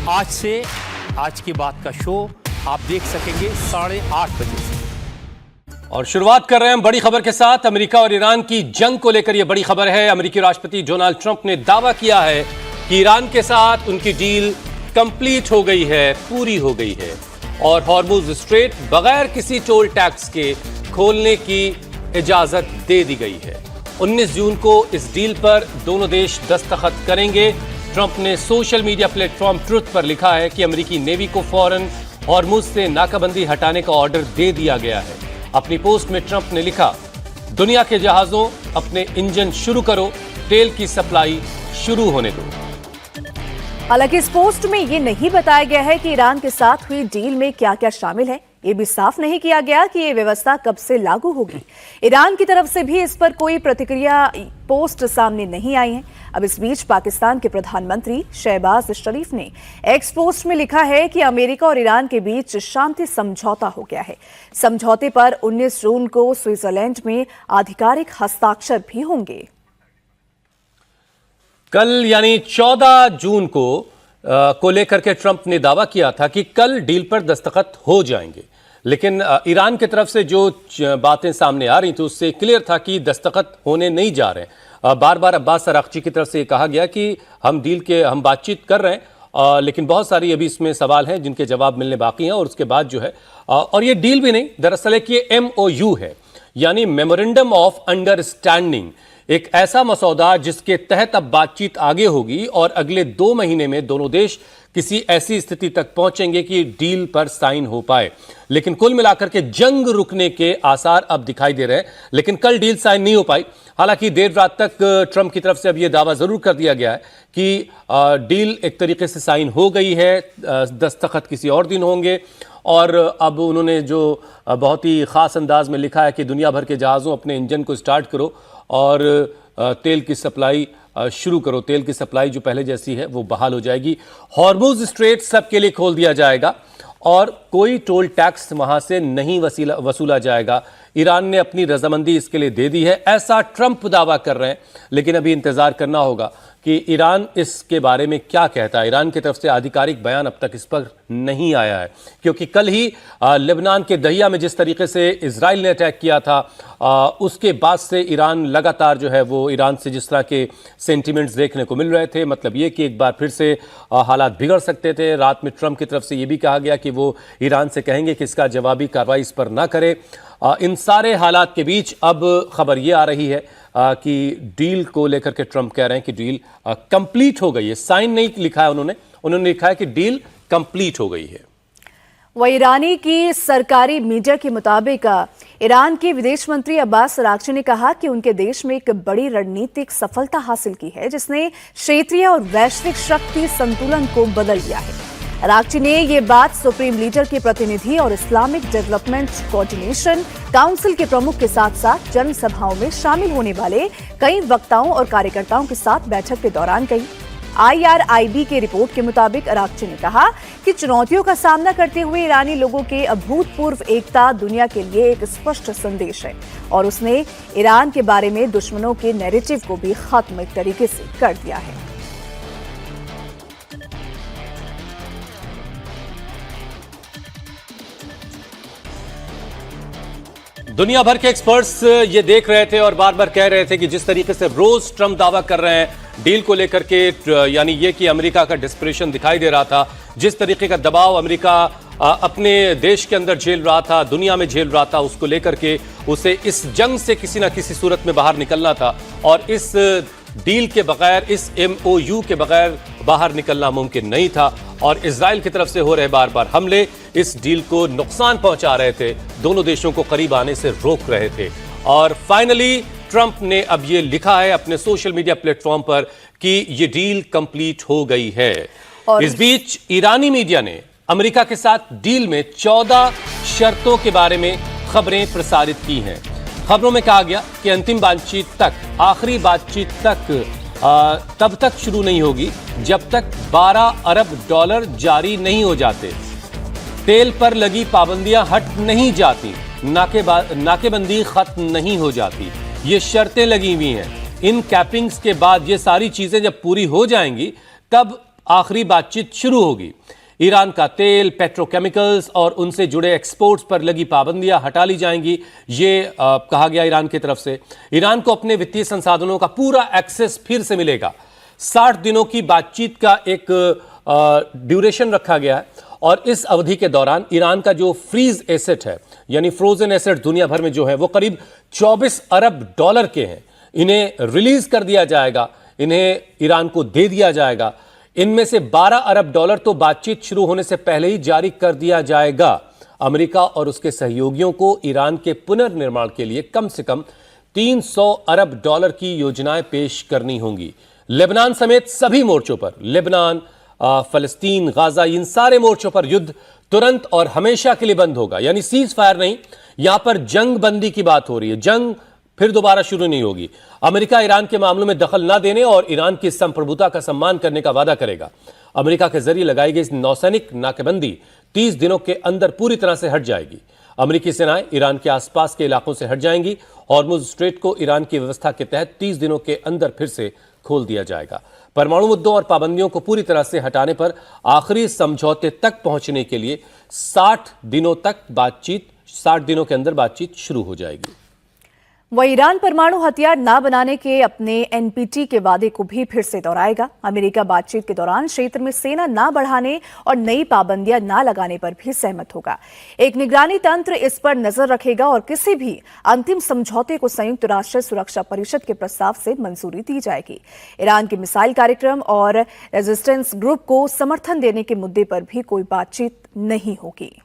आज से आज की बात का शो आप देख सकेंगे 8:30 बजे से। और शुरुआत कर रहे हैं बड़ी खबर के साथ। अमेरिका और ईरान की जंग को लेकर यह बड़ी खबर है। अमेरिकी राष्ट्रपति डोनाल्ड ट्रंप ने दावा किया है कि ईरान के साथ उनकी डील कंप्लीट हो गई है, पूरी हो गई है और हॉर्मुज स्ट्रेट बगैर किसी टोल टैक्स के खोलने की इजाजत दे दी गई है। 19 जून को इस डील पर दोनों देश दस्तखत करेंगे। ट्रंप ने सोशल मीडिया प्लेटफॉर्म ट्रुथ पर लिखा है कि अमेरिकी नेवी को फौरन हॉर्मुज से नाकाबंदी हटाने का ऑर्डर दे दिया गया है। अपनी पोस्ट में ट्रंप ने लिखा, दुनिया के जहाजों अपने इंजन शुरू करो, तेल की सप्लाई शुरू होने दो। हालांकि इस पोस्ट में ये नहीं बताया गया है कि ईरान के साथ हुई डील में क्या क्या शामिल है। ये भी साफ नहीं किया गया कि ये व्यवस्था कब से लागू होगी। ईरान की तरफ से भी इस पर कोई प्रतिक्रिया पोस्ट सामने नहीं आई है। अब इस बीच पाकिस्तान के प्रधानमंत्री शहबाज शरीफ ने एक्स पोस्ट में लिखा है कि अमेरिका और ईरान के बीच शांति समझौता हो गया है। समझौते पर 19 जून को स्विट्जरलैंड में आधिकारिक हस्ताक्षर भी होंगे। कल यानी 14 जून को लेकर के ट्रंप ने दावा किया था कि कल डील पर दस्तखत हो जाएंगे, लेकिन ईरान की तरफ से जो बातें सामने आ रही थी उससे क्लियर था कि दस्तखत होने नहीं जा रहे हैं। बार बार अब्बास अरागची की तरफ से कहा गया कि हम बातचीत कर रहे हैं, लेकिन बहुत सारी अभी इसमें सवाल हैं जिनके जवाब मिलने बाकी हैं। और उसके बाद जो है और ये डील भी नहीं, दरअसल एक ये MOU है, यानी मेमोरेंडम ऑफ अंडरस्टैंडिंग, एक ऐसा मसौदा जिसके तहत अब बातचीत आगे होगी और अगले 2 महीने में दोनों देश किसी ऐसी स्थिति तक पहुंचेंगे कि डील पर साइन हो पाए। लेकिन कुल मिलाकर के जंग रुकने के आसार अब दिखाई दे रहे हैं, लेकिन कल डील साइन नहीं हो पाई। हालांकि देर रात तक ट्रंप की तरफ से अब यह दावा जरूर कर दिया गया है कि डील एक तरीके से साइन हो गई है, दस्तखत किसी और दिन होंगे। और अब उन्होंने जो बहुत ही खास अंदाज में लिखा है कि दुनिया भर के जहाज़ों अपने इंजन को स्टार्ट करो और तेल की सप्लाई शुरू करो। तेल की सप्लाई जो पहले जैसी है वो बहाल हो जाएगी। हॉर्मुज स्ट्रेट सबके लिए खोल दिया जाएगा और कोई टोल टैक्स वहां से नहीं वसूला जाएगा। ईरान ने अपनी रजामंदी इसके लिए दे दी है, ऐसा ट्रंप दावा कर रहे हैं। लेकिन अभी इंतजार करना होगा कि ईरान इसके बारे में क्या कहता है। ईरान की तरफ से आधिकारिक बयान अब तक इस पर नहीं आया है, क्योंकि कल ही लेबनान के दहिया में जिस तरीके से इजराइल ने अटैक किया था, उसके बाद से ईरान लगातार जो है वो ईरान से जिस तरह के सेंटिमेंट्स देखने को मिल रहे थे, मतलब ये कि एक बार फिर से हालात बिगड़ सकते थे। रात में ट्रंप की तरफ से ये भी कहा गया कि वो ईरान से कहेंगे कि इसका जवाबी कार्रवाई इस पर ना करे। इन सारे हालात के बीच अब खबर ये आ रही है कि डील को लेकर के ट्रंप कह रहे हैं कि डील कंप्लीट हो गई है। साइन नहीं लिखा है उन्होंने लिखा है कि डील कंप्लीट हो गई है। वह ईरानी की सरकारी मीडिया के मुताबिक ईरान के विदेश मंत्री अब्बास अरागची ने कहा कि उनके देश में एक बड़ी रणनीतिक सफलता हासिल की है, जिसने क्षेत्रीय और वैश्विक शक्ति संतुलन को बदल दिया है। अरागची ने ये बात सुप्रीम लीडर के प्रतिनिधि और इस्लामिक डेवलपमेंट कोऑर्डिनेशन काउंसिल के प्रमुख के साथ साथ जनसभाओं में शामिल होने वाले कई वक्ताओं और कार्यकर्ताओं के साथ बैठक के दौरान कही। IRIB के रिपोर्ट के मुताबिक अरागची ने कहा कि चुनौतियों का सामना करते हुए ईरानी लोगों के अभूतपूर्व एकता दुनिया के लिए एक स्पष्ट संदेश है और उसने ईरान के बारे में दुश्मनों के नैरेटिव को भी खत्म एक तरीके से कर दिया है। दुनिया भर के एक्सपर्ट्स ये देख रहे थे और बार बार कह रहे थे कि जिस तरीके से रोज ट्रंप दावा कर रहे हैं डील को लेकर के, यानी ये कि अमेरिका का डिस्परेशन दिखाई दे रहा था, जिस तरीके का दबाव अमेरिका अपने देश के अंदर झेल रहा था, दुनिया में झेल रहा था, उसको लेकर के उसे इस जंग से किसी ना किसी सूरत में बाहर निकलना था और इस डील के बगैर, इस MOU के बगैर बाहर निकलना मुमकिन नहीं था। और इजराइल की तरफ से हो रहे बार बार हमले इस डील को नुकसान पहुंचा रहे थे, दोनों देशों को करीब आने से रोक रहे थे। और फाइनली ट्रंप ने अब ये लिखा है अपने सोशल मीडिया प्लेटफॉर्म पर कि ये डील कंप्लीट हो गई है। इस बीच ईरानी मीडिया ने अमेरिका के साथ डील में 14 शर्तों के बारे में खबरें प्रसारित की हैं। खबरों में कहा गया कि अंतिम बातचीत तक, आखिरी बातचीत तक तब तक शुरू नहीं होगी जब तक $12 अरब जारी नहीं हो जाते, तेल पर लगी पाबंदियां हट नहीं जाती, नाकेबंदी खत्म नहीं हो जाती। ये शर्तें लगी हुई हैं। इन कैपिंग्स के बाद ये सारी चीजें जब पूरी हो जाएंगी तब आखिरी बातचीत शुरू होगी। ईरान का तेल, पेट्रोकेमिकल्स और उनसे जुड़े एक्सपोर्ट्स पर लगी पाबंदियां हटा ली जाएंगी, ये कहा गया ईरान की तरफ से। ईरान को अपने वित्तीय संसाधनों का पूरा एक्सेस फिर से मिलेगा। 60 दिनों की बातचीत का एक ड्यूरेशन रखा गया है और इस अवधि के दौरान ईरान का जो फ्रीज एसेट है, यानी फ्रोजन एसेट दुनिया भर में जो है, वो करीब 24 अरब डॉलर के हैं। इन्हें रिलीज कर दिया जाएगा, इन्हें ईरान को दे दिया जाएगा। इनमें से 12 अरब डॉलर तो बातचीत शुरू होने से पहले ही जारी कर दिया जाएगा। अमेरिका और उसके सहयोगियों को ईरान के पुनर्निर्माण के लिए कम से कम 300 अरब डॉलर की योजनाएं पेश करनी होंगी। लेबनान समेत सभी मोर्चों पर, लेबनान, फलस्तीन, गाजा, इन सारे मोर्चों पर युद्ध तुरंत और हमेशा के लिए बंद होगा। यानी सीज फायर नहीं, यहां पर जंग बंदी की बात हो रही है। जंग फिर दोबारा शुरू नहीं होगी। अमेरिका ईरान के मामलों में दखल न देने और ईरान की संप्रभुता का सम्मान करने का वादा करेगा। अमेरिका के जरिए लगाई गई इस नौसैनिक नाकेबंदी 30 दिनों के अंदर पूरी तरह से हट जाएगी। अमेरिकी सेनाएं ईरान के आसपास के इलाकों से हट जाएंगी। हॉर्मुज स्ट्रेट को ईरान की व्यवस्था के तहत 30 दिनों के अंदर फिर से खोल दिया जाएगा। परमाणु मुद्दों और पाबंदियों को पूरी तरह से हटाने पर आखिरी समझौते तक पहुंचने के लिए 60 दिनों के अंदर बातचीत शुरू हो जाएगी। वह ईरान परमाणु हथियार न बनाने के अपने एनपीटी के वादे को भी फिर से दोहराएगा। अमेरिका बातचीत के दौरान क्षेत्र में सेना न बढ़ाने और नई पाबंदियां न लगाने पर भी सहमत होगा। एक निगरानी तंत्र इस पर नजर रखेगा और किसी भी अंतिम समझौते को संयुक्त राष्ट्र सुरक्षा परिषद के प्रस्ताव से मंजूरी दी जाएगी। ईरान के मिसाइल कार्यक्रम और रेजिस्टेंस ग्रुप को समर्थन देने के मुद्दे पर भी कोई बातचीत नहीं होगी।